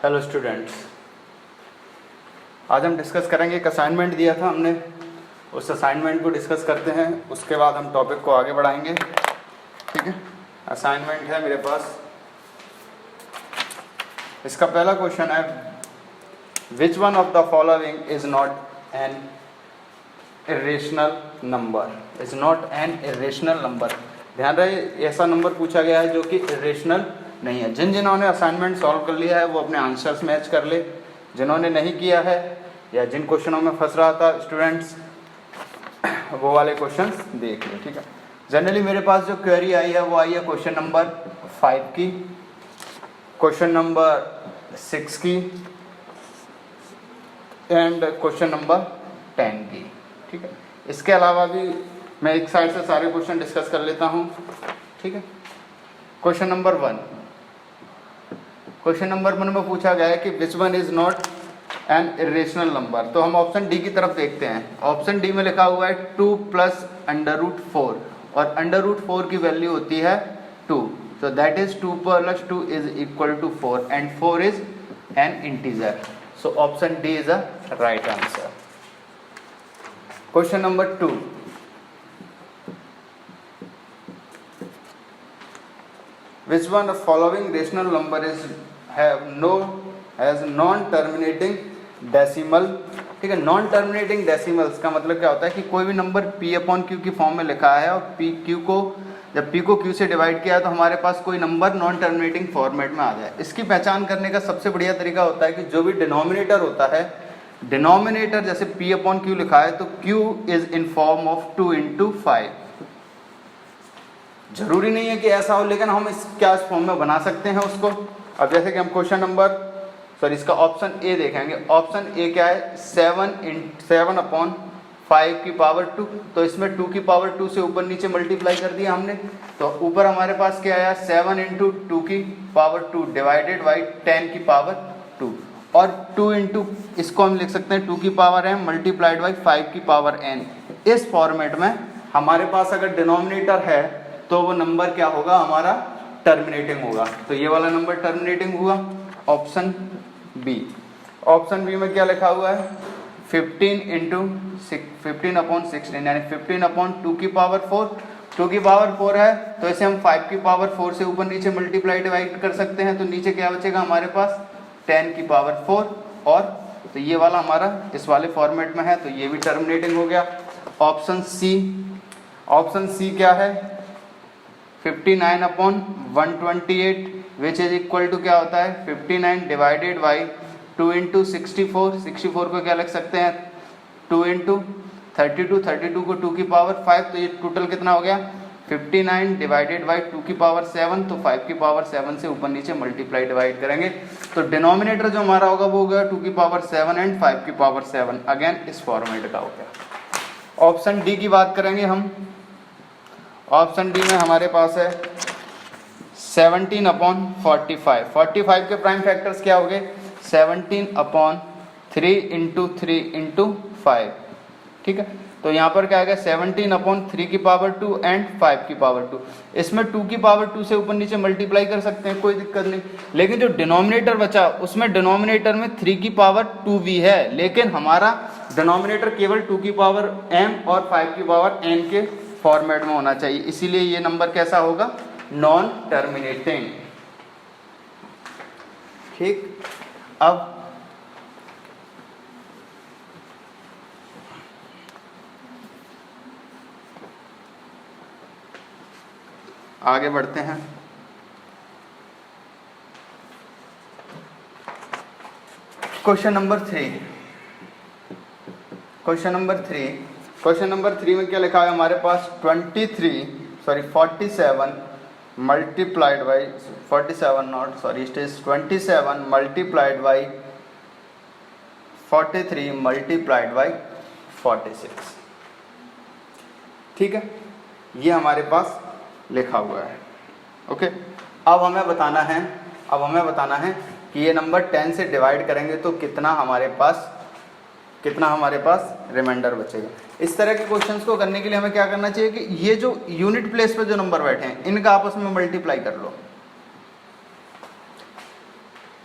Hello students, आज हम discuss करेंगे। एक असाइनमेंट दिया था हमने, उस असाइनमेंट को डिस्कस करते हैं, उसके बाद हम टॉपिक को आगे बढ़ाएंगे। ठीक है, असाइनमेंट है मेरे पास। इसका पहला क्वेश्चन है, which one of the following is not an irrational number. Is not an irrational number. ध्यान रहे, ऐसा नंबर पूछा गया है जो कि इरेशनल नहीं है। जिन्होंने असाइनमेंट सॉल्व कर लिया है वो अपने आंसर्स मैच कर ले, जिन्होंने नहीं किया है या जिन क्वेश्चनों में फंस रहा था स्टूडेंट्स, वो वाले क्वेश्चंस देख ले। ठीक है, जनरली मेरे पास जो क्वेरी आई है वो आई है क्वेश्चन नंबर 5 की, क्वेश्चन नंबर 6 की एंड क्वेश्चन नंबर 10 की। ठीक है, इसके अलावा भी मैं एक साइड से सारे क्वेश्चन डिस्कस कर लेता हूँ। ठीक है, क्वेश्चन नंबर 1। क्वेश्चन नंबर 1 में पूछा गया है कि which one is not an irrational number. तो हम ऑप्शन डी की तरफ देखते हैं। ऑप्शन डी में लिखा हुआ है 2 + √4 और √4 की वैल्यू होती है 2, तो that is 2 + 2 = 4 and 4 is an integer. So option D is a right answer. Question number 2, which one of following rational number is has non-terminating decimal। ठीक है, नॉन टर्मिनेटिंग डेसिमल्स का मतलब क्या होता है कि कोई भी नंबर p/q की फॉर्म में लिखा है और p को जब p को q से डिवाइड किया है तो हमारे पास कोई नंबर नॉन टर्मिनेटिंग फॉर्मेट में आ जाए। इसकी पहचान करने का सबसे बढ़िया तरीका होता है कि जो भी डिनोमिनेटर होता है, डिनोमिनेटर जैसे p/q लिखा है तो q is in form of 2 × 5। जरूरी नहीं है कि ऐसा हो, लेकिन हम इस क्या फॉर्म में बना सकते हैं उसको। अब जैसे कि हम क्वेश्चन नंबर इसका ऑप्शन ए देखेंगे। ऑप्शन ए क्या है, 7/5 की पावर 2। तो इसमें 2 की पावर 2 से ऊपर नीचे मल्टीप्लाई कर दिया हमने, तो ऊपर हमारे पास क्या आया, 7 × 2 की पावर 2 डिवाइडेड बाई 10 की पावर 2। और 2 × इसको हम लिख सकते हैं 2 की पावर m मल्टीप्लाइड बाई 5 की पावर n। इस फॉर्मेट में हमारे पास अगर डिनोमिनेटर है तो वो नंबर क्या होगा, हमारा टर्मिनेटिंग होगा। तो ये वाला नंबर टर्मिनेटिंग हुआ, ऑप्शन बी। ऑप्शन बी में क्या लिखा हुआ है, 15/16 यानी 15/2 की पावर 4। 2 की पावर 4 है तो इसे हम 5 की पावर 4 से ऊपर नीचे मल्टीप्लाई डिवाइड कर सकते हैं, तो नीचे क्या बचेगा हमारे पास 10 की पावर 4। और तो ये वाला हमारा इस वाले फॉर्मेट में है, तो ये भी टर्मिनेटिंग हो गया। ऑप्शन सी, ऑप्शन सी क्या है, 59/128 विच इज इक्वल टू क्या होता है, 59 डिवाइडेड बाई 2 × 64। 64 को क्या लिख सकते हैं, 2 × 32। 32 को 2 की पावर 5, तो ये टोटल कितना हो गया, 59 डिवाइडेड बाई 2 की पावर 7। तो 5 की पावर 7 से ऊपर नीचे मल्टीप्लाई डिवाइड करेंगे, तो डिनोमिनेटर जो हमारा होगा वो हो गया 2 की पावर 7 एंड 5 की पावर 7। अगेन इस फॉर्मेट का हो गया। ऑप्शन डी की बात करेंगे हम। ऑप्शन डी में हमारे पास है 17/45। 45 के प्राइम फैक्टर्स क्या हो गए, 17/3 × 3 × 5। ठीक है, तो यहाँ पर क्या आएगा, 17/3 की पावर 2 एंड 5 की पावर 2। इसमें 2 की पावर 2 से ऊपर नीचे मल्टीप्लाई कर सकते हैं, कोई दिक्कत नहीं। लेकिन जो डिनोमिनेटर बचा उसमें डिनोमिनेटर में 3 की पावर 2 भी है, लेकिन हमारा डिनोमिनेटर केवल 2 की पावर m और 5 की पावर n के फॉर्मेट में होना चाहिए, इसीलिए ये नंबर कैसा होगा, नॉन टर्मिनेटिंग। ठीक, अब आगे बढ़ते हैं। Question number 3। क्वेश्चन नंबर 3 में क्या लिखा है हमारे पास, 47 multiplied by 47 not sorry it is 27 multiplied by 43 multiplied by 46। ठीक है, ये हमारे पास लिखा हुआ है। ओके, अब हमें बताना है कि ये नंबर 10 से डिवाइड करेंगे तो कितना हमारे पास रिमाइंडर बचेगा। इस तरह के क्वेश्चंस को करने के लिए हमें क्या करना चाहिए कि ये जो यूनिट प्लेस पे जो नंबर बैठे हैं इनका आपस में मल्टीप्लाई कर लो।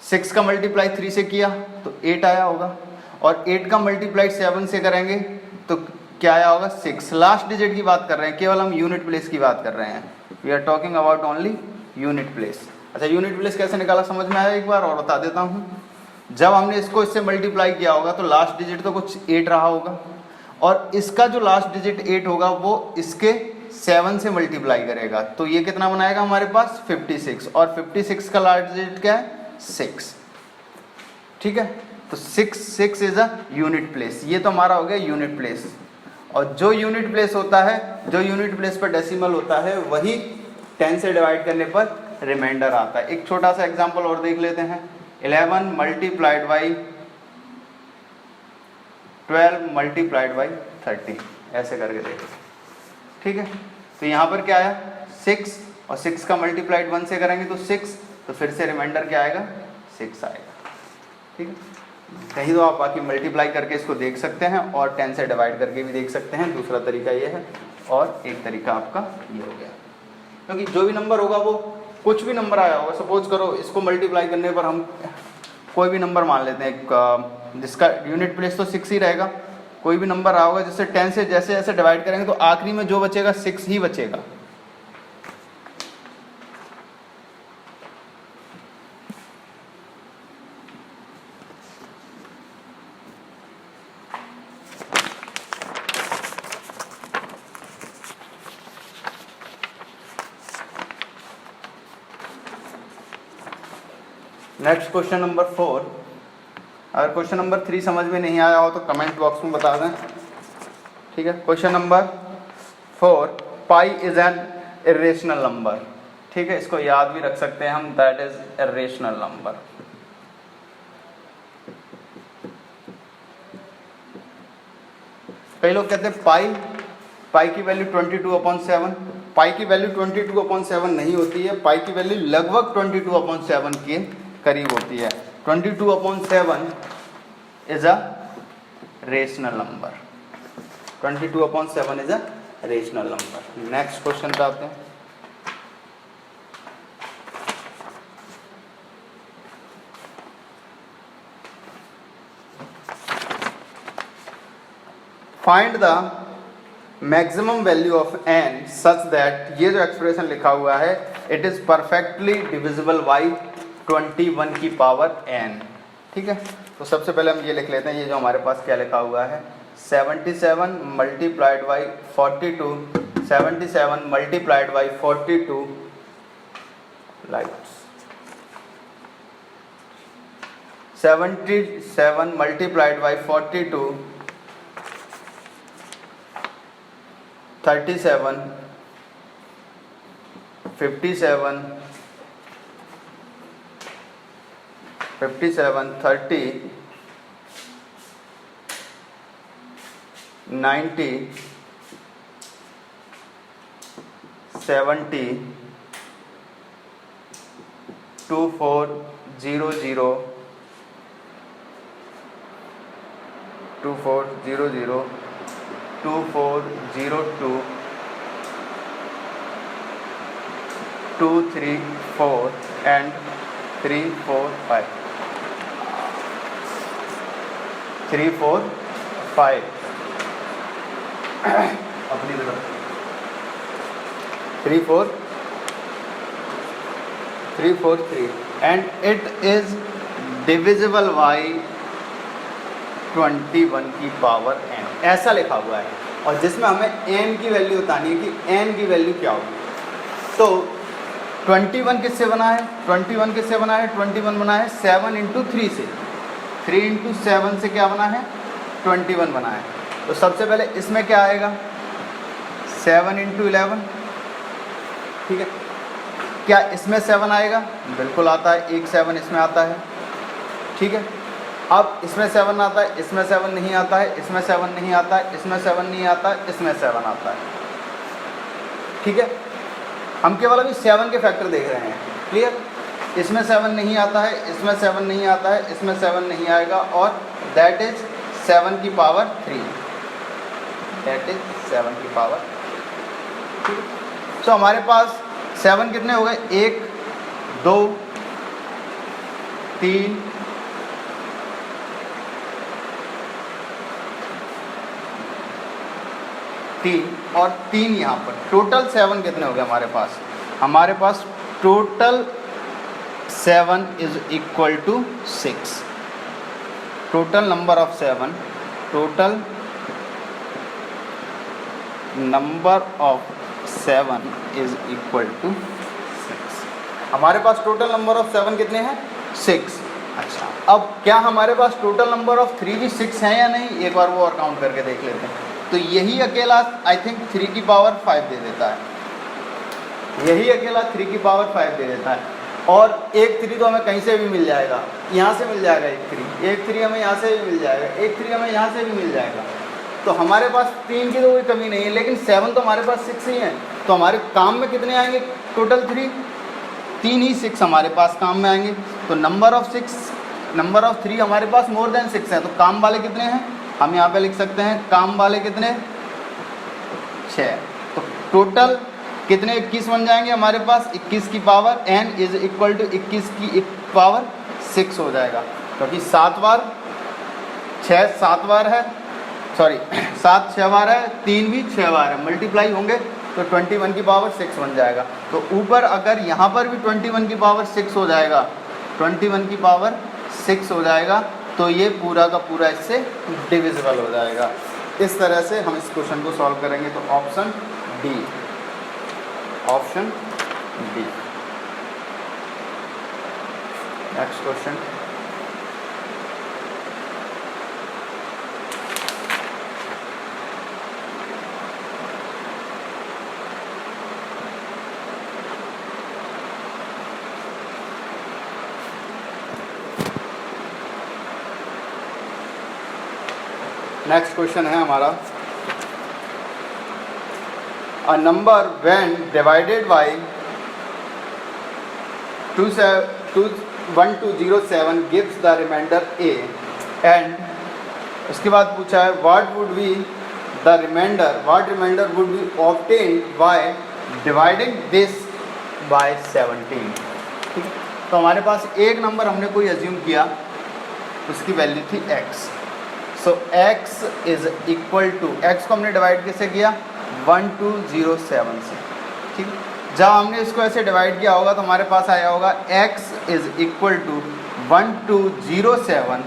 6 का मल्टीप्लाई 3 से किया तो 8 आया होगा, और 8 का मल्टीप्लाई 7 से करेंगे तो क्या आया होगा 6। लास्ट डिजिट की बात कर रहे हैं, केवल हम यूनिट प्लेस की बात कर रहे हैं, we are talking about only unit place. अच्छा, यूनिट प्लेस कैसे निकाला समझ में आया? एक बार और बता देता हूँ। जब हमने इसको इससे मल्टीप्लाई किया होगा तो लास्ट डिजिट तो कुछ 8 रहा होगा, और इसका जो लास्ट डिजिट 8 होगा वो इसके 7 से मल्टीप्लाई करेगा, तो ये कितना बनाएगा हमारे पास 56, और 56 का लास्ट डिजिट क्या है 6। ठीक है, तो 6 इज अ यूनिट प्लेस। ये तो हमारा हो गया यूनिट प्लेस। और जो यूनिट प्लेस होता है, जो यूनिट प्लेस पर डेसिमल होता है, वही 10 से डिवाइड करने पर रिमाइंडर आता है। एक छोटा सा एग्जांपल और देख लेते हैं। 11 मल्टीप्लाइड बाई 12 मल्टीप्लाइड बाई 30, ऐसे करके देखो। ठीक है, तो यहाँ पर क्या आया 6, और 6 का मल्टीप्लाइड 1 से करेंगे तो 6, तो फिर से रिमाइंडर क्या आएगा 6 आएगा। ठीक है, कहीं तो आप बाकी मल्टीप्लाई करके इसको देख सकते हैं, और 10 से डिवाइड करके भी देख सकते हैं। दूसरा तरीका ये है, और एक तरीका आपका ये हो गया। क्योंकि जो भी नंबर होगा वो कुछ भी नंबर आया होगा, सपोज करो इसको मल्टीप्लाई करने पर हम कोई भी नंबर मान लेते हैं जिसका यूनिट प्लेस तो 6 ही रहेगा। कोई भी नंबर रहा होगा जिससे 10 से जैसे जैसे डिवाइड करेंगे तो आखिरी में जो बचेगा 6 ही बचेगा। Next question number 4। अगर क्वेश्चन नंबर 3 समझ में नहीं आया हो तो कमेंट बॉक्स में बता दें। ठीक है, question number 4, pi is an irrational number. ठीक है, इसको याद भी रख सकते हैं हम, दैट इज इरेशनल नंबर। कई लोग कहते हैं पाई की वैल्यू 22/7। पाई की वैल्यू 22/7 नहीं होती है, पाई की वैल्यू लगभग 22/7 के करीब होती है। 22/7 is a rational number. 22/7 is a rational number. Next question पे आते हैं। Find the maximum value of n such that, ये जो एक्सप्रेशन लिखा हुआ है, it is perfectly divisible by 21 की पावर n। ठीक है, तो सबसे पहले हम ये लिख लेते हैं, ये जो हमारे पास क्या लिखा हुआ है 77 multiplied by 42, 77 multiplied by 42 lights, 77 multiplied by 42 37, 57, 30, 90, 70, 2400, 2400, 2402, 234 and 345, 345 अपनी तरफ 343 and it is divisible by 21 की पावर n, ऐसा लिखा हुआ है। और जिसमें हमें n की वैल्यू बतानी है कि n की वैल्यू क्या होगी। तो 21 किससे बना है? 21 किससे बना है? 21 बना है 7 × 3 से, 3 × 7 से क्या बना है? 21 बना है। तो सबसे पहले इसमें क्या आएगा 7 × 11। ठीक है, क्या इसमें 7 आएगा? बिल्कुल आता है, एक 7 इसमें आता है। ठीक है, अब इसमें 7 आता है, इसमें 7 नहीं आता है, इसमें 7 नहीं आता है, इसमें 7 नहीं आता है, इसमें 7 आता है। ठीक है, हम केवल अभी 7 के फैक्टर देख रहे हैं। क्लियर? इसमें 7 नहीं आता है, इसमें 7 नहीं आता है, इसमें 7 नहीं आएगा, और दैट इज 7 की पावर 3, दैट इज 7 की पावर। ठीक है, सो हमारे पास 7 कितने हो गए? 1 2 3 और 3 यहाँ पर, टोटल 7 कितने हो गए हमारे पास? हमारे पास total 7 is equal to 6। Total number of 7, total number of 7 is equal to 6। हमारे पास टोटल नंबर ऑफ 7 कितने हैं? 6। अच्छा, अब क्या हमारे पास टोटल नंबर ऑफ 3 भी 6 हैं या नहीं? एक बार वो और काउंट करके देख लेते हैं। तो यही अकेला आई थिंक 3 की पावर 5 दे देता है, यही अकेला 3 की पावर 5 दे देता है। और एक 3 तो हमें कहीं से भी मिल जाएगा, यहाँ से मिल जाएगा एक 3 हमें यहाँ से भी मिल जाएगा, एक 3 हमें यहाँ से भी मिल जाएगा। तो हमारे पास 3 की तो कोई कमी नहीं है, लेकिन 7 तो हमारे पास 6 ही है। तो हमारे काम में कितने आएंगे टोटल? 3 ही 6 हमारे पास काम में आएंगे। तो नंबर ऑफ 3 हमारे पास मोर देन 6 है। तो काम वाले कितने हैं? हम यहाँ पे लिख सकते हैं काम वाले कितने? 6। तो टोटल कितने 21 बन जाएंगे हमारे पास? 21 की power n is equal to 21 की पावर 6 हो जाएगा, क्योंकि 7 बार 6 7 बार है, सॉरी 7 6 बार है, 3 भी 6 बार है, मल्टीप्लाई होंगे तो 21 की पावर 6 बन जाएगा। तो ऊपर अगर यहाँ पर भी 21 की पावर 6 हो जाएगा, 21 की पावर 6 हो जाएगा, तो ये पूरा का पूरा इससे डिविजिबल हो जाएगा। इस तरह से हम इस क्वेश्चन को सॉल्व करेंगे। तो option D, option D. Next question, next question है हमारा, a number when divided by 1207 gives the remainder A, and उसके बाद पूछा है what would be the remainder, what remainder would be obtained by dividing this by 17। ठीक है, तो हमारे पास एक नंबर हमने कोई अज्यूम किया, उसकी वैल्यू थी x। So x is equal to, x को हमने डिवाइड कैसे किया? 1207 से। ठीक, जब हमने इसको ऐसे डिवाइड किया होगा तो हमारे पास आया होगा x is equal to 1207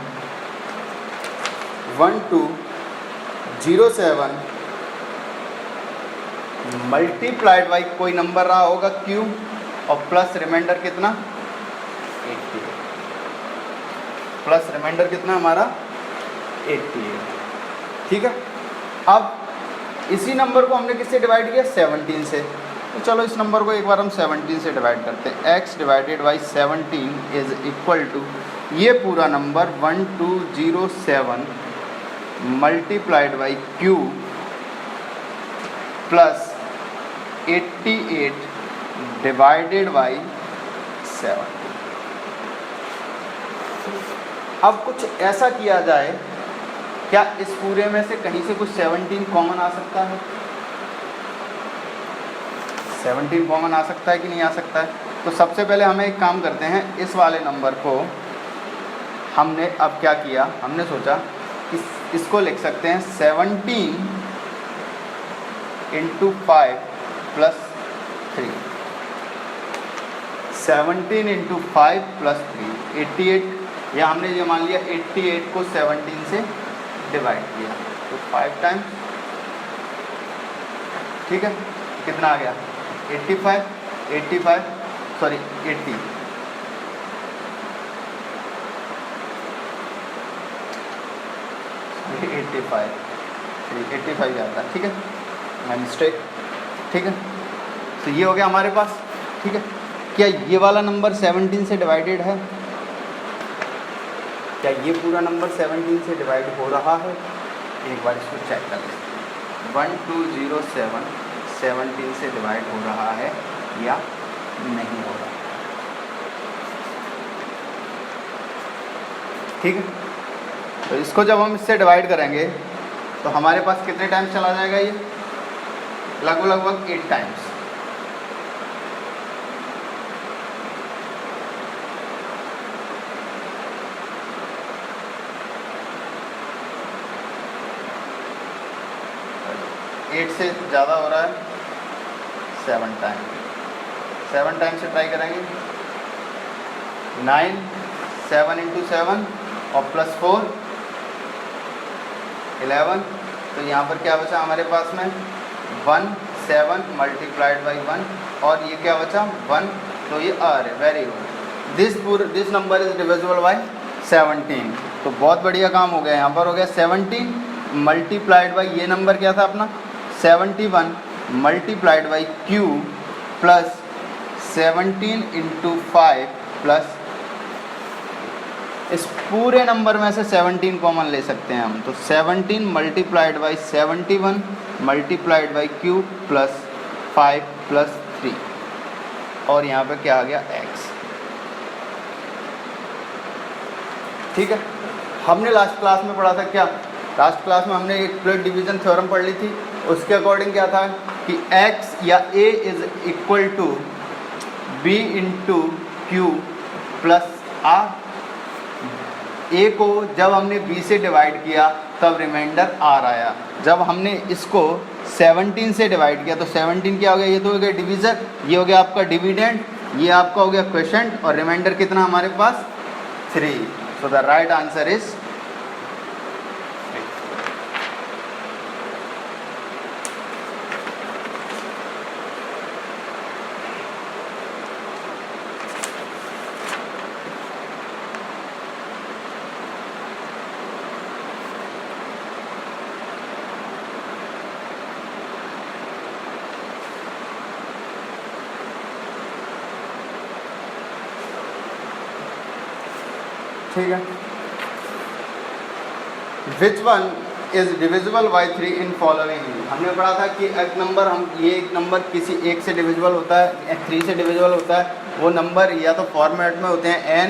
multiplied by कोई नंबर रहा होगा q, और प्लस रिमाइंडर कितना? 88। प्लस रिमाइंडर कितना हमारा? 88। ठीक है, अब इसी नंबर को हमने किससे डिवाइड किया? 17 से। तो चलो इस नंबर को एक बार हम 17 से डिवाइड करते हैं। x divided by 17 is equal to, ये पूरा नंबर 1207 multiplied by q plus 88 divided by 7। अब कुछ ऐसा किया जाए, क्या इस पूरे में से कहीं से कुछ 17 कॉमन आ सकता है? 17 कॉमन आ सकता है कि नहीं आ सकता है? तो सबसे पहले हमें एक काम करते हैं, इस वाले नंबर को हमने अब क्या किया, हमने सोचा इसको लिख सकते हैं 17 × 5 + 3, 17 × 5 + 3 88, या हमने ये मान लिया 88 को 17 से डिवाइड किया, तो 5 टाइम्स। ठीक है, कितना आ गया? 85 सॉरी 80। 85 जाता है। ठीक है, माई मिस्टेक। ठीक है, तो ये हो गया हमारे पास। ठीक है, क्या ये वाला नंबर 17 से डिवाइडेड है? क्या ये पूरा नंबर 17 से डिवाइड हो रहा है? एक बार इसको चेक कर लेते हैं। 1207 17 से डिवाइड हो रहा है या नहीं हो रहा? ठीक है, तो इसको जब हम इससे डिवाइड करेंगे तो हमारे पास कितने टाइम्स चला जाएगा? ये लगभग 8 टाइम्स। 8 से ज़्यादा हो रहा है 7 टाइम, 7 टाइम से ट्राई करेंगे 9, 7 इंटू 7 और प्लस 4 11। तो यहाँ पर क्या बचा हमारे पास में 1, 7 मल्टीप्लाइड बाई 1 और ये क्या बचा 1, तो ये आर है। Very good, this number is divisible by 17। तो बहुत बढ़िया काम हो गया। यहाँ पर हो गया 17 मल्टीप्लाइड बाई ये नंबर क्या था अपना 71 multiplied by Q plus 17 into 5 plus इस पूरे नंबर में से 17 कॉमन ले सकते हैं हम। तो 17 multiplied by 71 multiplied by Q plus 5 plus 3 और यहाँ पे क्या आ गया x। ठीक है, हमने लास्ट क्लास में पढ़ा था क्या, लास्ट क्लास में हमने एक स्प्लिट डिवीजन थ्योरम पढ़ ली थी। उसके अकॉर्डिंग क्या था कि x या a is equal to b into Q plus r। a को जब हमने b से डिवाइड किया तब रिमाइंडर r आया। जब हमने इसको 17 से डिवाइड किया तो 17 क्या हो गया, ये तो हो गया डिवीज़र, ये हो गया आपका डिविडेंड, ये आपका हो गया क्वोशेंट और रिमाइंडर कितना हमारे पास 3। So the right answer is ठीक है। Which one is divisible by 3 in following. हमने पढ़ा था कि एक नंबर एक नंबर किसी एक से डिविजिबल होता है, 3 से डिविजिबल होता है। वो नंबर या तो फॉर्मेट में होते हैं n,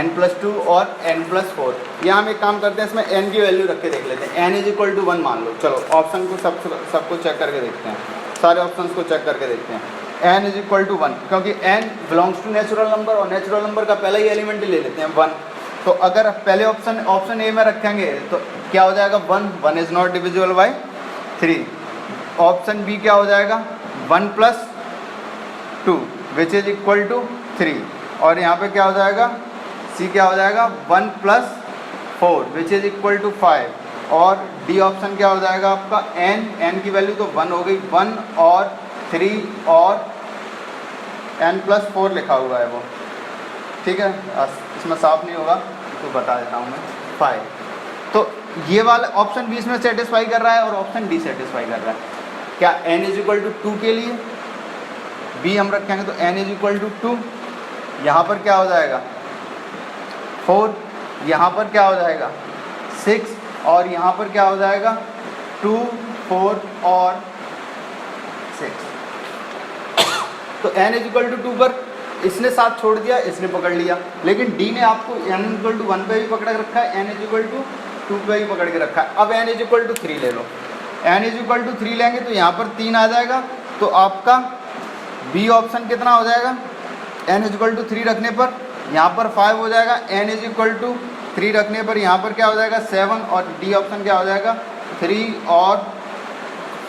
n+2 और n+4। यहाँ हम एक काम करते हैं, इसमें n की वैल्यू रख के देख लेते हैं। n इज इक्वल टू 1 मान लो। चलो ऑप्शन को सबको चेक करके देखते हैं, सारे ऑप्शन को चेक करके देखते हैं। n इज इक्वल टू 1 क्योंकि n belongs to natural number और नेचुरल नंबर का पहला ही एलिमेंट ले लेते हैं 1। तो अगर पहले ऑप्शन ए में रखेंगे तो क्या हो जाएगा 1 is not divisible by 3। Option B क्या हो जाएगा 1+2 विच इज इक्वल टू 3 और यहाँ पे क्या हो जाएगा सी क्या हो जाएगा 1+4 विच इज इक्वल टू 5 और डी ऑप्शन क्या हो जाएगा आपका n की वैल्यू तो 1 हो गई, 1 और 3 और n+4 लिखा हुआ है वो। ठीक है, इसमें साफ नहीं होगा तो बता देता हूँ मैं 5। तो ये वाला ऑप्शन बी इसमें सेटिस्फाई कर रहा है और ऑप्शन डी सेटिस्फाई कर रहा है। क्या n इज इक्वल टू 2 के लिए b हम रखेंगे तो n इज इक्वल टू 2, यहाँ पर क्या हो जाएगा 4, यहाँ पर क्या हो जाएगा 6 और यहाँ पर क्या हो जाएगा 2, 4 और 6। तो n इज इक्वल टू 2 पर इसने साथ छोड़ दिया, इसने पकड़ लिया, लेकिन d ने आपको n इक्वल टू 1 पे भी पकड़ के रखा है, n इज इक्वल टू 2 पे भी पकड़ के रखा है। अब n इज इक्वल टू 3 ले लो, n इज इक्वल टू 3 लेंगे तो यहाँ पर 3 आ जाएगा। तो आपका b ऑप्शन कितना हो जाएगा n इज इक्वल टू 3 रखने पर यहाँ पर 5 हो जाएगा, n इज इक्वल टू 3 रखने पर यहाँ पर क्या हो जाएगा 7 और डी ऑप्शन क्या हो जाएगा 3 और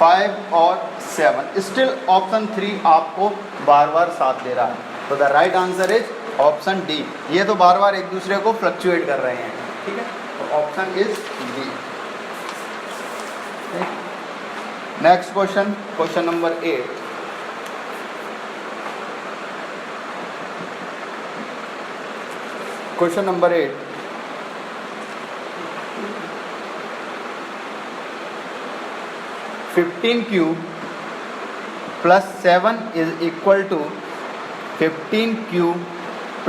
5 और 7। स्टिल ऑप्शन 3 आपको बार बार साथ दे रहा है। तो the right answer is option D. ये तो बार बार एक दूसरे को फ्लक्चुएट कर रहे हैं। ठीक है, तो option is D. Next question, question number 8। Question number 8, (15q + 7 is equal to 15q +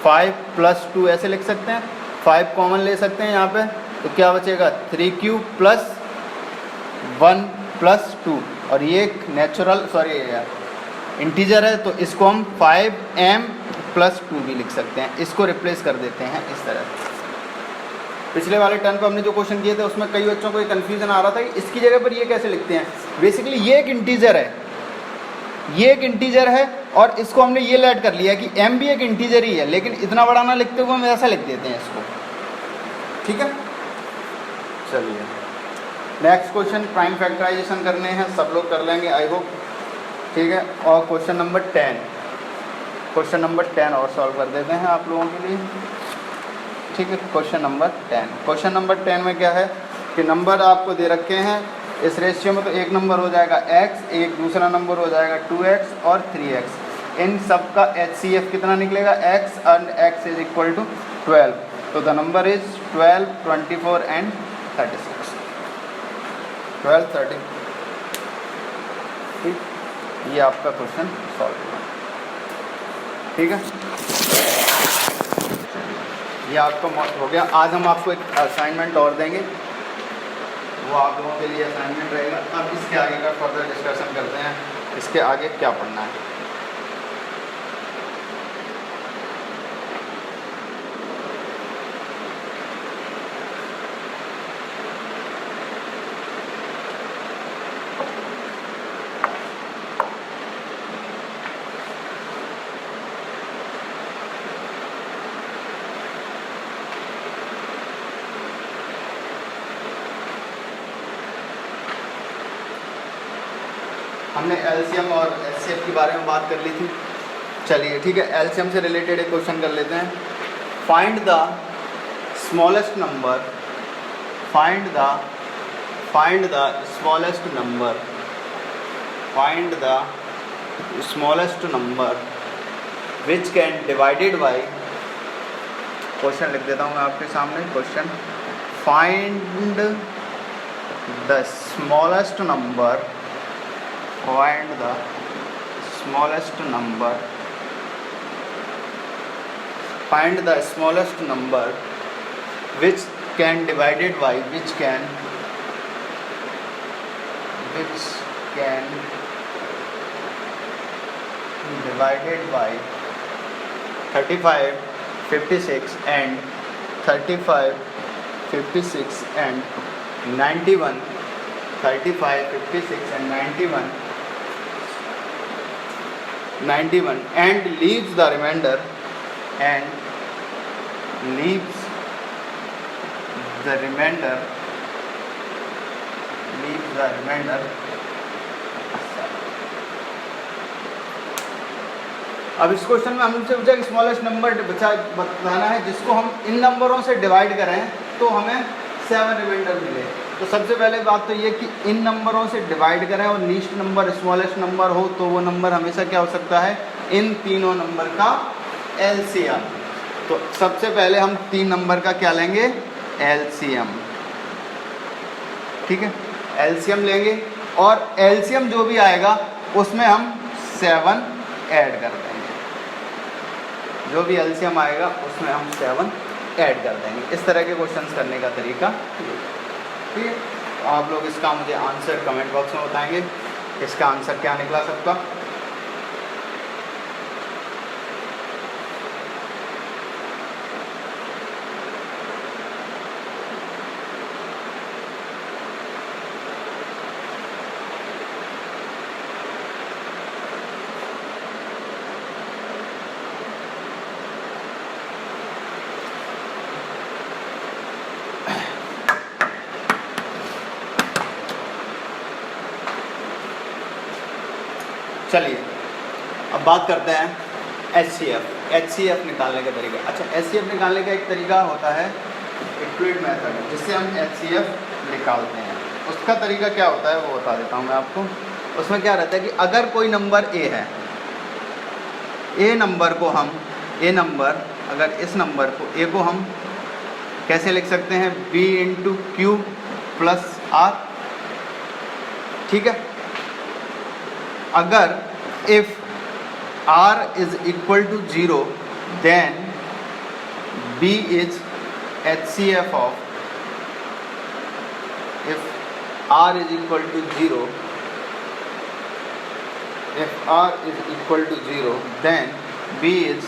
5 + 2 ऐसे लिख सकते हैं। 5 कॉमन ले सकते हैं यहाँ पे, तो क्या बचेगा 3q + 1 + 2 और ये एक इंटीजर है तो इसको हम 5m + 2 भी लिख सकते हैं। इसको रिप्लेस कर देते हैं इस तरह। पिछले वाले टर्म पे हमने जो क्वेश्चन किए थे उसमें कई बच्चों को कन्फ्यूजन आ रहा था कि इसकी जगह पर ये कैसे लिखते हैं। बेसिकली ये एक इंटीजर है, ये एक इंटीजर है और इसको हमने ये ऐड कर लिया कि m भी एक इंटीजर ही है, लेकिन इतना बड़ा ना लिखते हुए हम ऐसा लिख देते हैं इसको। ठीक है, चलिए नेक्स्ट क्वेश्चन प्राइम फैक्टराइजेशन करने हैं, सब लोग कर लेंगे आई होप, ठीक है। और क्वेश्चन नंबर 10 और सॉल्व कर देते हैं आप लोगों के लिए, ठीक है। क्वेश्चन नंबर 10 में क्या है कि नंबर आपको दे रखे हैं इस रेशियो में, तो एक नंबर हो जाएगा x, एक दूसरा नंबर हो जाएगा 2x और 3x। इन सब का HCF कितना निकलेगा, x and x is equal to 12, तो द नंबर इज 12, 24 एंड 36, 12, 30, ठीक। ये आपका क्वेश्चन सॉल्व हुआ, ठीक है। ये आपका हो गया। आज हम आपको एक असाइनमेंट और देंगे, वो आप लोगों के लिए असाइनमेंट रहेगा। अब इसके आगे का फर्दर डिस्कशन करते हैं, इसके आगे क्या पढ़ना है। हमने एलसीएम और एचसीएफ के बारे में बात कर ली थी, चलिए ठीक है। एलसीएम से रिलेटेड एक क्वेश्चन कर लेते हैं। Find the smallest number, find the smallest number which can divided by, question लिख देता हूँ मैं आपके सामने। Question, find the smallest number, find the smallest number which can divided by 35, 56 and 91, 35, 56 and 91 and leaves the remainder अब इस question में हमसे पूछा कि स्मॉलेस्ट नंबर बताना है जिसको हम इन नंबरों से डिवाइड करें तो हमें 7 रिमाइंडर मिले। तो सबसे पहले बात तो ये कि इन नंबरों से डिवाइड करें और लीस्ट नंबर स्मॉलेस्ट नंबर हो तो वो नंबर हमेशा क्या हो सकता है, इन तीनों नंबर का एलसीएम। तो सबसे पहले हम 3 नंबर का क्या लेंगे, एलसीएम, ठीक है। एलसीएम लेंगे और एलसीएम जो भी आएगा उसमें हम 7 ऐड कर देंगे, जो भी एलसीएम आएगा उसमें हम 7 ऐड कर देंगे। इस तरह के क्वेश्चंस करने का तरीका, ठीक है। आप लोग इसका मुझे आंसर कमेंट बॉक्स में बताएंगे, इसका आंसर क्या निकला सबका। चलिए अब बात करते हैं एचसीएफ निकालने का तरीका। अच्छा, एचसीएफ निकालने का एक तरीका होता है इक्विड मेथड, जिससे हम एचसीएफ निकालते हैं। उसका तरीका क्या होता है वो बता देता हूँ मैं आपको। उसमें क्या रहता है कि अगर कोई नंबर ए है, अगर इस नंबर को ए को हम कैसे लिख सकते हैं, b into Q plus R, ठीक है। अगर if r is equal to 0 then b is HCF of, if r is equal to 0 then b is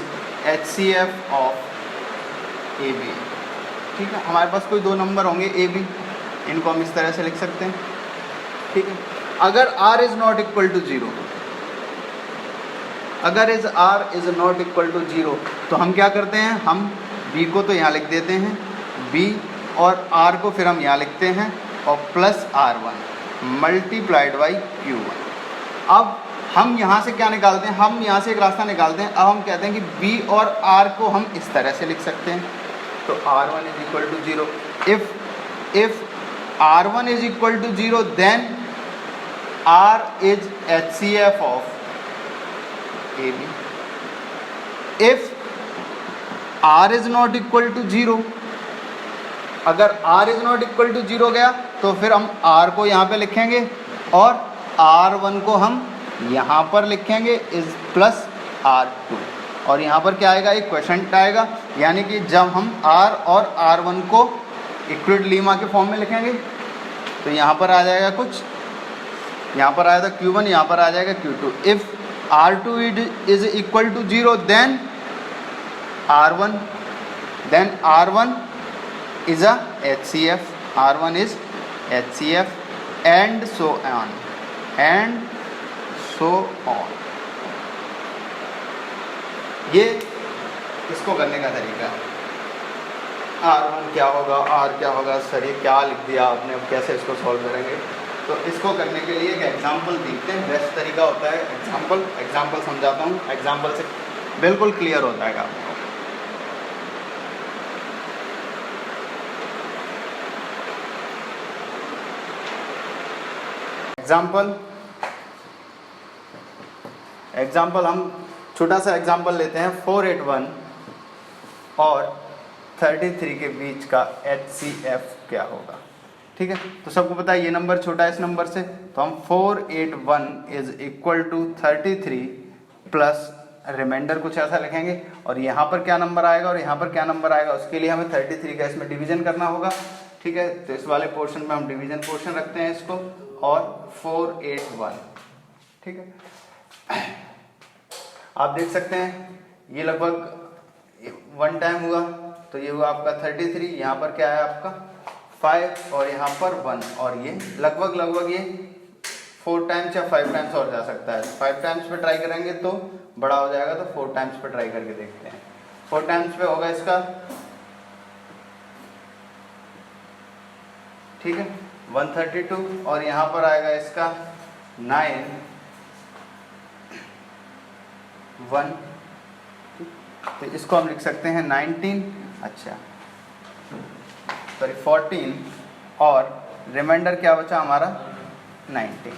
HCF of AB, ठीक है। हमारे पास कोई 2 नंबर होंगे ए बी, इनको हम इस तरह से लिख सकते हैं, ठीक है। अगर r is not equal to 0, अगर r is not equal to 0 तो हम क्या करते हैं, हम b को तो यहाँ लिख देते हैं b और r को फिर हम यहाँ लिखते हैं और plus R1 multiplied by Q1। अब हम यहाँ से क्या निकालते हैं, हम यहाँ से एक रास्ता निकालते हैं। अब हम कहते हैं कि B और R को हम इस तरह से लिख सकते हैं, तो R1 is equal to 0। If R1 is equal to 0 then R is HCF of AB। If R is not equal to 0, अगर R is not equal to 0 गया तो फिर हम R को यहाँ पे लिखेंगे और R1 को हम यहाँ पर लिखेंगे इज प्लस R2, और यहाँ पर क्या आएगा, एक क्वेश्चन आएगा, यानी कि जब हम R और R1 को इक्विड लीमा के फॉर्म में लिखेंगे तो यहाँ पर आ जाएगा कुछ, यहाँ पर आया था Q1, यहाँ पर आ जाएगा Q2। If R2 is equal to 0 then R1 is a HCF, R1 is HCF and so on and so on। ये इसको करने का तरीका है। R1 क्या होगा, R क्या होगा, सर ये क्या लिख दिया आपने, अब कैसे इसको सॉल्व करेंगे। तो इसको करने के लिए एक एग्जाम्पल देखते हैं, बेस्ट तरीका होता है एग्जाम्पल समझाता हूँ, एग्जाम्पल से बिल्कुल क्लियर होता है आपको। एग्जाम्पल हम छोटा सा एग्जाम्पल लेते हैं। 481 और 33 के बीच का HCF क्या होगा, ठीक है। तो सबको पता है ये नंबर छोटा है इस नंबर से, तो हम 481 is equal to 33 plus remainder कुछ ऐसा लिखेंगे, और यहाँ पर क्या नंबर आएगा और यहाँ पर क्या नंबर आएगा, उसके लिए हमें 33 का इसमें डिवीजन करना होगा, ठीक है। तो इस वाले पोर्शन में हम डिवीजन पोर्शन रखते हैं इसको, और 481, ठीक है। आप देख सकते हैं ये लगभग 1 टाइम हुआ, तो ये हुआ आपका 33, यहाँ पर क्या है आपका 5 और यहाँ पर 1, और ये लगभग ये 4 टाइम्स या 5 टाइम्स और जा सकता है। 5 टाइम्स पे ट्राई करेंगे तो बड़ा हो जाएगा, तो 4 टाइम्स पे ट्राई करके देखते हैं। 4 टाइम्स पे होगा इसका, ठीक है, 132, और यहाँ पर आएगा इसका 9 1, तो इसको हम लिख सकते हैं 19, अच्छा सॉरी 14, और रिमाइंडर क्या बचा हमारा 19।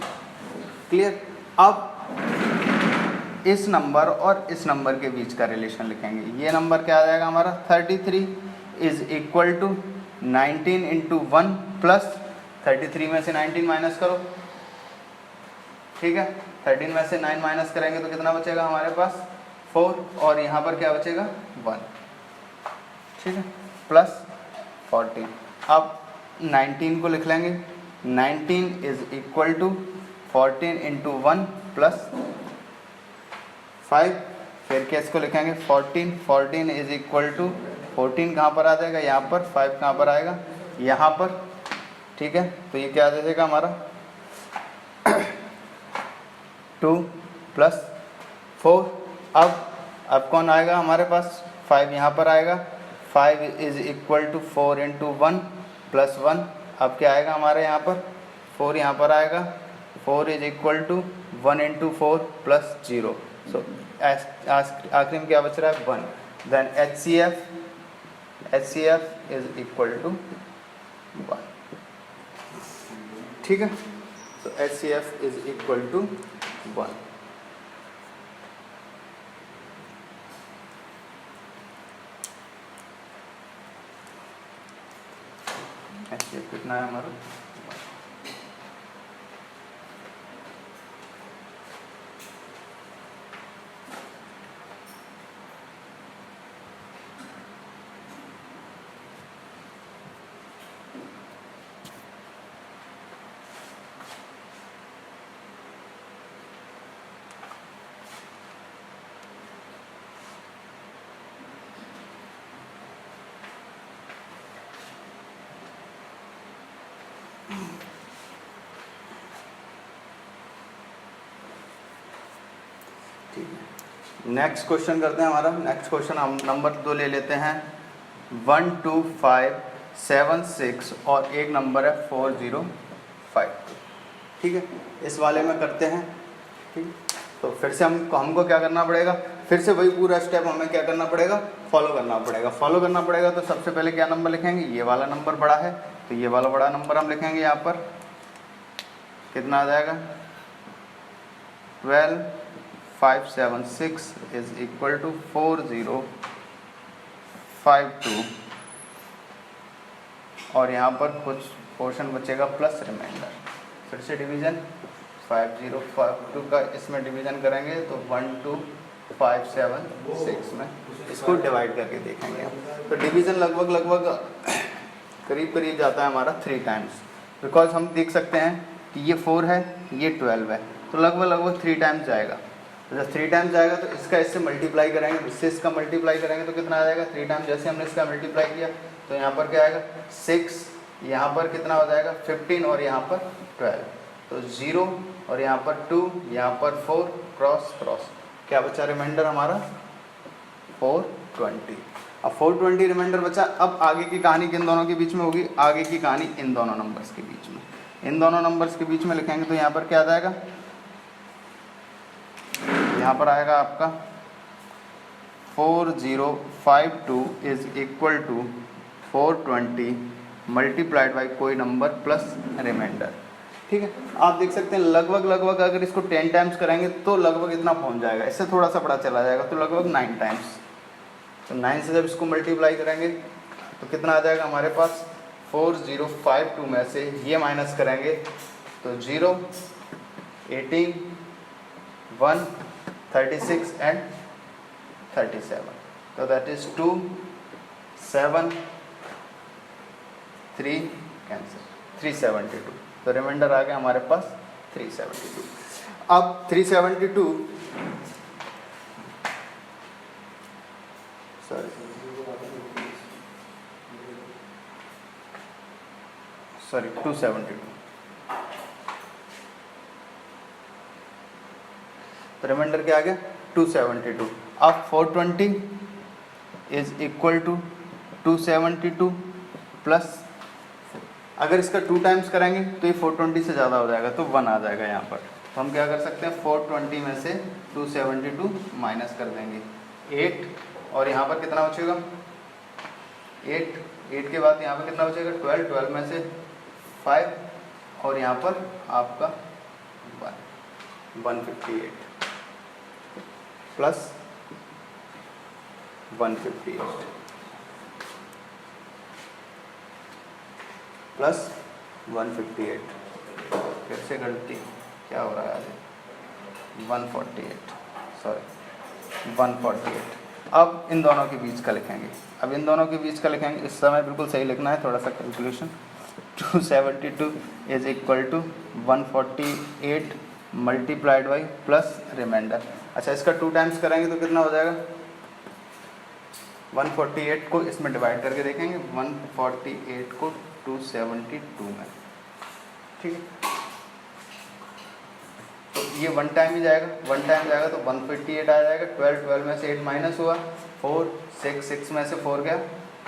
क्लियर। अब इस नंबर और इस नंबर के बीच का रिलेशन लिखेंगे। ये नंबर क्या आ जाएगा हमारा 33 is equal to 19 into 1 plus 33 में से 19 माइनस करो, ठीक है। 13 में से 9 माइनस करेंगे तो कितना बचेगा हमारे पास 4, और यहाँ पर क्या बचेगा 1, ठीक है, प्लस 14। अब 19 को लिख लेंगे, 19 is equal to 14 into 1 plus 5, फिर के इसको लिखेंगे 14 इज इक्वल टू 14 कहाँ पर आ जाएगा, यहाँ पर 5 कहाँ पर आएगा, यहाँ पर, ठीक है। तो ये क्या आ जाएगा हमारा 2 प्लस 4। अब कौन आएगा हमारे पास 5 यहाँ पर आएगा, 5 is equal to 4 into 1 plus 1। अब क्या आएगा हमारे यहाँ पर 4 यहाँ पर आएगा, 4 is equal to 1 into 4 plus 0। So आखिरी में क्या बच रहा है 1। Then HCF is equal to 1, ठीक है। तो HCF is equal to 1। HCF कितना है हमारा, नेक्स्ट क्वेश्चन करते हैं। हमारा नेक्स्ट क्वेश्चन हम नंबर 2 ले लेते हैं। 125 76 और एक नंबर है 4052। ठीक है, इस वाले में करते हैं। ठीक, तो फिर से हमको क्या करना पड़ेगा, फिर से वही पूरा स्टेप हमें क्या करना पड़ेगा, फॉलो करना पड़ेगा। फॉलो करना पड़ेगा तो सबसे पहले क्या नंबर लिखेंगे, ये वाला नंबर बड़ा है तो ये वाला बड़ा नंबर हम लिखेंगे। यहाँ पर कितना आ जाएगा, 12576 इज इक्वल टू 4052 और यहाँ पर कुछ पोर्शन बचेगा प्लस रिमाइंडर। फिर से डिवीजन 5052 का इसमें डिवीजन करेंगे तो 12576 में इसको डिवाइड करके देखेंगे हम। तो डिवीजन लगभग करीब करीब जाता है हमारा 3 टाइम्स, बिकॉज हम देख सकते हैं कि ये 4 है ये 12 है, तो लगभग 3 टाइम्स जाएगा। तो जब 3 टाइम्स जाएगा तो इसका इससे मल्टीप्लाई करेंगे, इससे इसका मल्टीप्लाई करेंगे तो कितना आ जाएगा 3 टाइम्स। जैसे हमने इसका मल्टीप्लाई किया तो यहाँ पर क्या आएगा 6, यहाँ पर कितना हो जाएगा 15 और यहाँ पर 12, तो 0 और यहाँ पर 2, यहाँ पर 4, क्रॉस क्रॉस, क्या बचा रिमाइंडर हमारा 420। अब 420 रिमाइंडर बचा। अब आगे की कहानी किन दोनों के बीच में होगी, आगे की कहानी इन दोनों नंबर्स के बीच में, इन दोनों नंबर्स के बीच में लिखेंगे तो यहाँ पर क्या आ जाएगा, यहाँ पर आएगा आपका 4052 is equal to 420 multiplied by कोई नंबर प्लस रिमाइंडर। ठीक है, आप देख सकते हैं लगभग अगर इसको 10 टाइम्स करेंगे तो लगभग इतना पहुंच जाएगा, इससे थोड़ा सा बड़ा चला जाएगा तो लगभग 9 टाइम्स। तो 9 से जब इसको मल्टीप्लाई करेंगे तो कितना आ जाएगा हमारे पास, 4052 में से ये माइनस करेंगे तो 0, 18, 1, 36 एंड 37, तो दैट इज 2, 7, 3 कैंसिल, 372, तो रिमाइंडर आ गया हमारे पास 372। अब 372 सॉरी 272, तो रिमाइंडर क्या आ गया 272। अब 420 इज इक्वल टू 272 प्लस, अगर इसका 2 टाइम्स करेंगे तो ये 420 से ज़्यादा हो जाएगा तो 1 आ जाएगा यहाँ पर। तो हम क्या कर सकते हैं 420 में से 272 माइनस कर देंगे, 8 और यहाँ पर कितना बचेगा 8 के बाद यहाँ पर कितना बचेगा 12 में से 5 और यहाँ पर आपका 158 प्लस 158 प्लस 158, फिर से गलती क्या हो रहा है आज, 148 सॉरी 148। अब इन दोनों के बीच का लिखेंगे, अब इन दोनों के बीच का लिखेंगे, इस समय बिल्कुल सही लिखना है, थोड़ा सा calculation. 272 is equal to 148 multiplied by plus remainder. अच्छा, इसका 2 टाइम्स करेंगे तो कितना हो जाएगा, 148 को इसमें डिवाइड करके देखेंगे, 148 को 272 में। ठीक है, तो ये 1 टाइम ही जाएगा, 1 टाइम जाएगा तो 158 आ जाएगा, 12 में से 8 माइनस हुआ 4, 6 में से 4 गया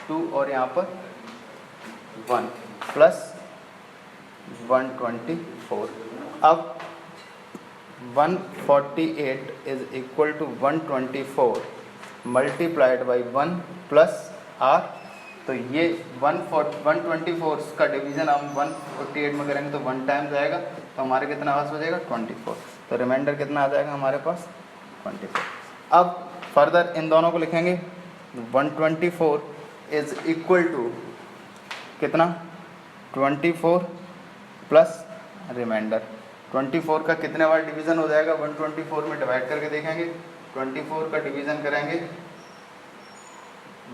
2 और यहाँ पर 1 प्लस 124। अब 148 is equal to 124 multiplied by 1 plus R, तो ये 124 का डिवीजन हम 148 में करेंगे तो 1 टाइम जाएगा तो हमारे कितना पास बचेगा 24, तो रिमाइंडर कितना आ जाएगा हमारे पास 24। अब फर्दर इन दोनों को लिखेंगे, 124 इज इक्वल टू कितना 24 प्लस रिमाइंडर। 24 का कितने बार डिवीजन हो जाएगा, 124 में डिवाइड करके देखेंगे, 24 का डिवीजन करेंगे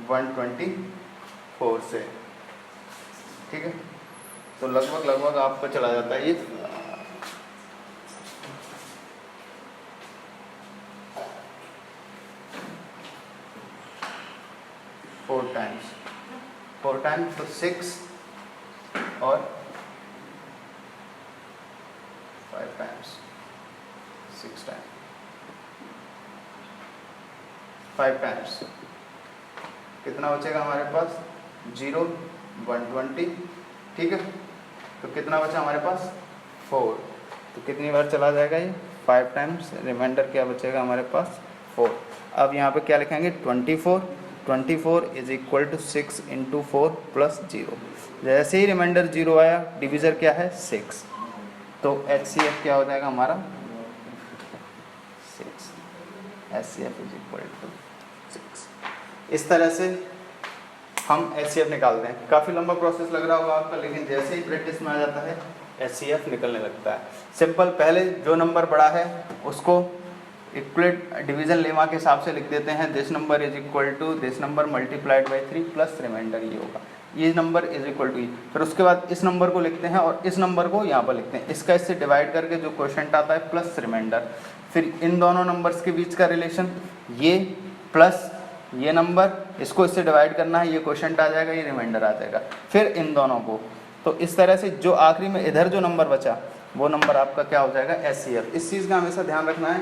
124 से। ठीक है, तो लगभग आपका चला जाता है ये 4 टाइम्स तो 6 और 5 टाइम्स, 6 टाइम्स 5 टाइम्स कितना बचेगा हमारे पास 0, 120, ठीक है। तो कितना बचा हमारे पास 4, तो कितनी बार चला जाएगा ये 5 टाइम्स, रिमाइंडर क्या बचेगा हमारे पास 4। अब यहाँ पे क्या लिखेंगे 24 is equal to 6 into 4 plus 0। जैसे ही रिमाइंडर 0 आया, डिविजर क्या है 6, तो HCF क्या हो जाएगा हमारा 6, HCF इज इक्वल टू 6। इस तरह से हम HCF निकालते हैं। काफ़ी लंबा प्रोसेस लग रहा होगा आपका, लेकिन जैसे ही प्रैक्टिस में आ जाता है HCF निकलने लगता है। सिंपल, पहले जो नंबर बड़ा है उसको इक्वलेट डिवीजन लेमा के हिसाब से लिख देते हैं, this number is equal to this number multiplied by 3 plus remainder ये होगा, ये नंबर इज इक्वल टू ये। फिर उसके बाद इस नंबर को लिखते हैं और इस नंबर को यहाँ पर लिखते हैं, इसका इससे डिवाइड करके जो क्वोशंट आता है प्लस रिमाइंडर। फिर इन दोनों नंबर्स के बीच का रिलेशन, ये प्लस ये नंबर, इसको इससे डिवाइड करना है, ये क्वोशंट आ जाएगा, ये रिमाइंडर आ जाएगा। फिर इन दोनों को, तो इस तरह से जो आखिरी में इधर जो नंबर बचा वो नंबर आपका क्या हो जाएगा HCF। इस चीज़ का हमेशा ध्यान रखना है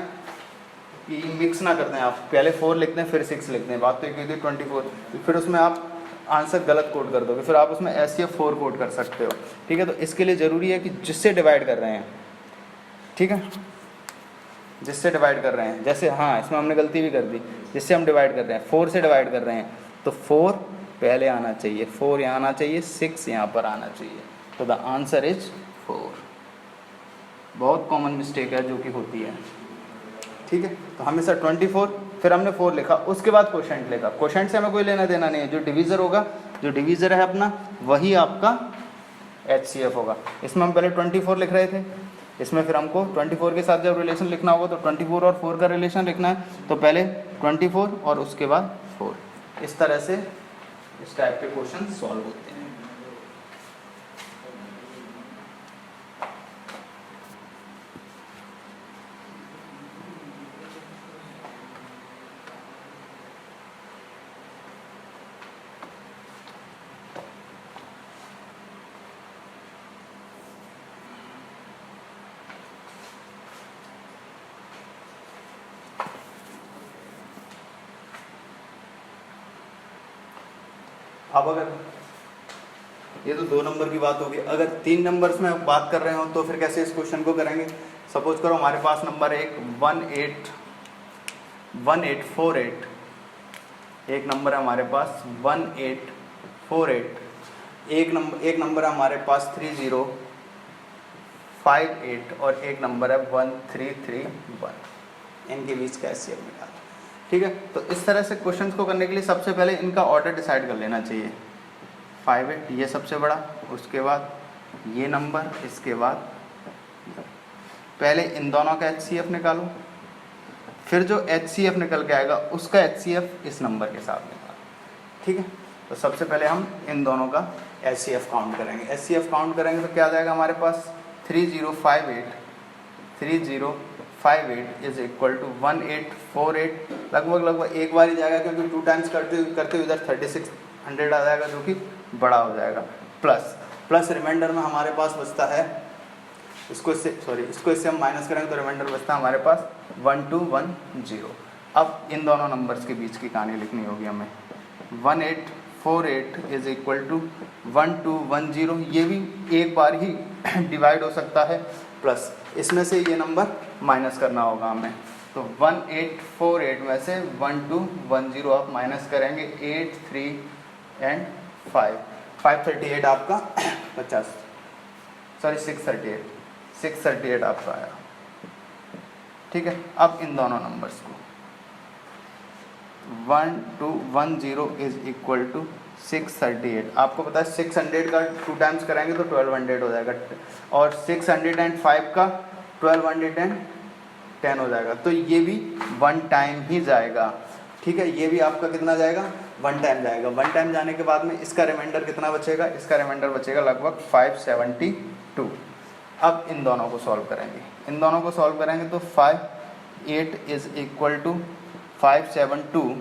कि मिक्स ना करते हैं आप, पहले 4 लिखते हैं फिर 6 लिखते हैं, बात तो एक थी 24, फिर उसमें आप आंसर गलत कोड कर दोगे, फिर आप उसमें HCF 4 कोड कर सकते हो, ठीक है। तो इसके लिए ज़रूरी है कि जिससे डिवाइड कर रहे हैं, ठीक है, जिससे डिवाइड कर रहे हैं, जैसे हाँ इसमें हमने गलती भी कर दी, जिससे हम डिवाइड कर रहे हैं 4 से डिवाइड कर रहे हैं, तो 4 पहले आना चाहिए, 4 यहाँ आना चाहिए, 6 यहाँ पर आना चाहिए, तो द आंसर इज 4। बहुत कॉमन मिस्टेक है जो कि होती है, ठीक है। तो हमेशा 24, फिर हमने 4 लिखा, उसके बाद क्वोशंट लिखा, क्वोशंट से हमें कोई लेना देना नहीं है, जो डिवीज़र होगा, जो डिवीज़र है अपना वही आपका HCF होगा। इसमें हम पहले 24 लिख रहे थे, इसमें फिर हमको 24 के साथ जब रिलेशन लिखना होगा तो 24 और 4 का रिलेशन लिखना है, तो पहले 24 और उसके बाद 4। इस तरह से इस टाइप के क्वेश्चन सॉल्व होते हैं। अब अगर ये तो 2 नंबर की बात होगी, अगर 3 नंबर्स में बात कर रहे हो तो फिर कैसे इस क्वेश्चन को करेंगे। सपोज करो हमारे पास नंबर है 1848, एक नंबर है हमारे पास 1848, एक नंबर है हमारे पास 3058 और एक नंबर है 1331, इनके बीच का HCF निकाल, ठीक है। तो इस तरह से क्वेश्चंस को करने के लिए सबसे पहले इनका ऑर्डर डिसाइड कर लेना चाहिए। 58 ये सबसे बड़ा, उसके बाद ये नंबर, इसके बाद पहले इन दोनों का HCF निकालो, फिर जो HCF निकल के आएगा उसका HCF इस नंबर के साथ निकालो, ठीक है। तो सबसे पहले हम इन दोनों का HCF काउंट करेंगे। HCF काउंट करेंगे तो क्या आ जाएगा हमारे पास 3058 इज इक्वल टू 1848, लगभग एक बार ही जाएगा क्योंकि 2 टाइम्स करते इधर 3600 आ जाएगा जो कि बड़ा हो जाएगा, प्लस रिमाइंडर में हमारे पास बचता है, इसको इससे हम माइनस करेंगे तो रिमाइंडर बचता है हमारे पास 1210। अब इन दोनों नंबर्स के बीच की कहानी लिखनी होगी हमें। 1848 इज इक्वल टू 1210, ये भी एक बार ही डिवाइड हो सकता है, प्लस इसमें से ये नंबर माइनस करना होगा हमें, तो 1848 में से 1210 आप माइनस करेंगे, 8 3 एंड 538 आपका 638 आपका आया, ठीक है। अब इन दोनों नंबर्स को 1210 इज इक्वल टू 638, आपको पता है 600 का 2 टाइम्स कराएंगे तो 1200 हो जाएगा, और 605 का 1210 हो जाएगा, तो ये भी 1 टाइम ही जाएगा, ठीक है। ये भी आपका कितना जाएगा 1 टाइम जाएगा। 1 टाइम जाने के बाद में इसका रिमाइंडर कितना बचेगा, इसका रिमाइंडर बचेगा लगभग 572। अब इन दोनों को सॉल्व करेंगे, तो 58 is equal to 572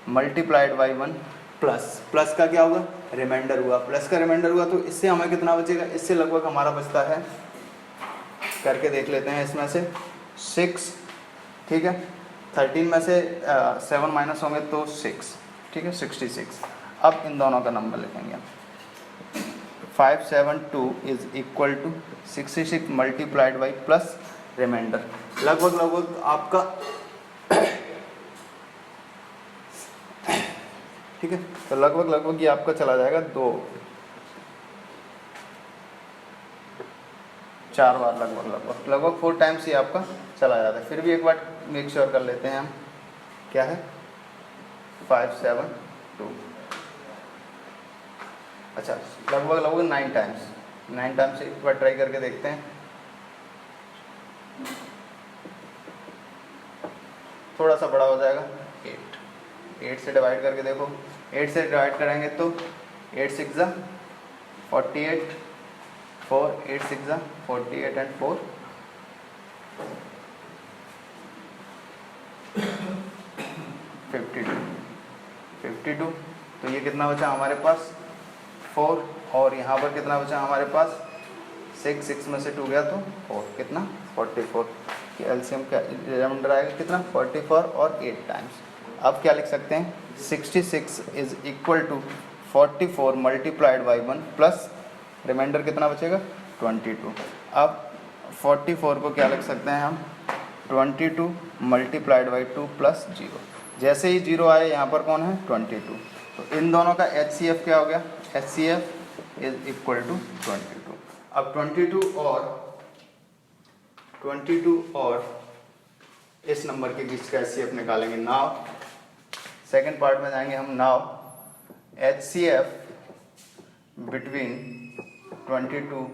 multiplied by 1 plus का क्या होगा रिमाइंडर हुआ, प्लस का रिमाइंडर हुआ, तो इससे हमें कितना बचेगा, इससे लगभग हमारा बचता है, करके देख लेते हैं, इसमें से 6, ठीक है। 13 में से 7 माइनस होंगे तो 6, ठीक है, 66। अब इन दोनों का नंबर लिखेंगे हम। 572 is equal to 66 multiplied by plus remainder. लगभग आपका ठीक है, तो लगभग ये आपका चला जाएगा 4 बार, लगभग 4 टाइम्स ये आपका चला जाता है। फिर भी एक बार मेक श्योर कर लेते हैं हम, क्या है 572, अच्छा लगभग 9 टाइम्स, 9 टाइम्स एक बार ट्राई करके देखते हैं। थोड़ा सा बड़ा हो जाएगा, 8 से डिवाइड करके देखो, 8 से डिवाइड करेंगे तो 8 6 जा 48, 4 8 6 जा 48 एंड 4 52, तो ये कितना बचा हमारे पास 4, और यहाँ पर कितना बचा हमारे पास 6 में से 2 गया तो 4, कितना 44 की एलसीएम का रिमाइंडर आएगा कितना 44 और 8 टाइम्स। अब क्या लिख सकते हैं 66 is equal to 44 multiplied by 1 plus remainder कितना बचेगा 22। अब 44 को क्या लिख सकते हैं हम 22 मल्टीप्लाइड बाई 2 प्लस 0। जैसे ही 0 आए यहाँ पर कौन है 22, तो इन दोनों का HCF क्या हो गया, HCF इज इक्वल टू 22। अब 22 और इस नंबर के बीच का HCF निकालेंगे। नाउ सेकेंड पार्ट में जाएंगे हम। Now HCF between 22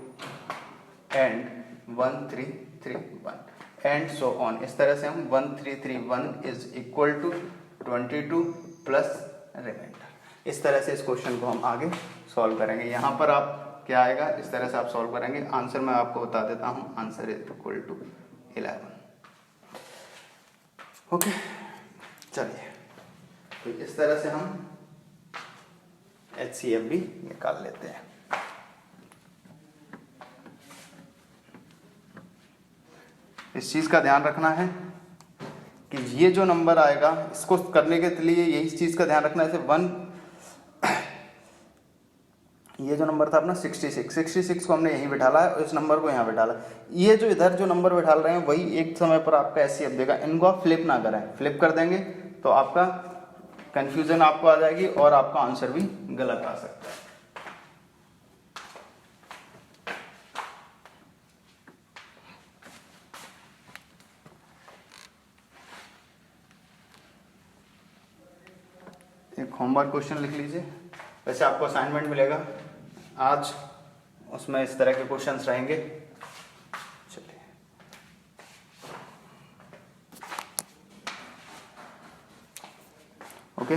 and 1331 and so on. इस तरह से हम 1331 is equal to 22 plus remainder. इस तरह से इस क्वेश्चन को हम आगे सॉल्व करेंगे। यहाँ पर आप क्या आएगा, इस तरह से आप सॉल्व करेंगे। आंसर मैं आपको बता देता हूँ, answer is equal to 11। Okay, चलिए, तो इस तरह से हम HCF भी निकाल लेते हैं। इस चीज़ का ध्यान रखना है कि ये जो नंबर आएगा, इसको करने के लिए यही चीज़ का ध्यान रखना है। जैसे ये जो नंबर था अपना 66 को हमने यहीं बिठाला है और इस नंबर को यहाँ बिठाला। ये जो इधर जो नंबर बिठाल रहे हैं वही एक समय पर आपका HCF देगा। इनको आप फ्लिप ना करें, फ्लिप कर देंगे तो आपका कंफ्यूजन आपको आ जाएगी और आपका आंसर भी गलत आ सकता है। एक होमवर्क क्वेश्चन लिख लीजिए। वैसे आपको असाइनमेंट मिलेगा आज, उसमें इस तरह के क्वेश्चंस रहेंगे। चलिए, ओके।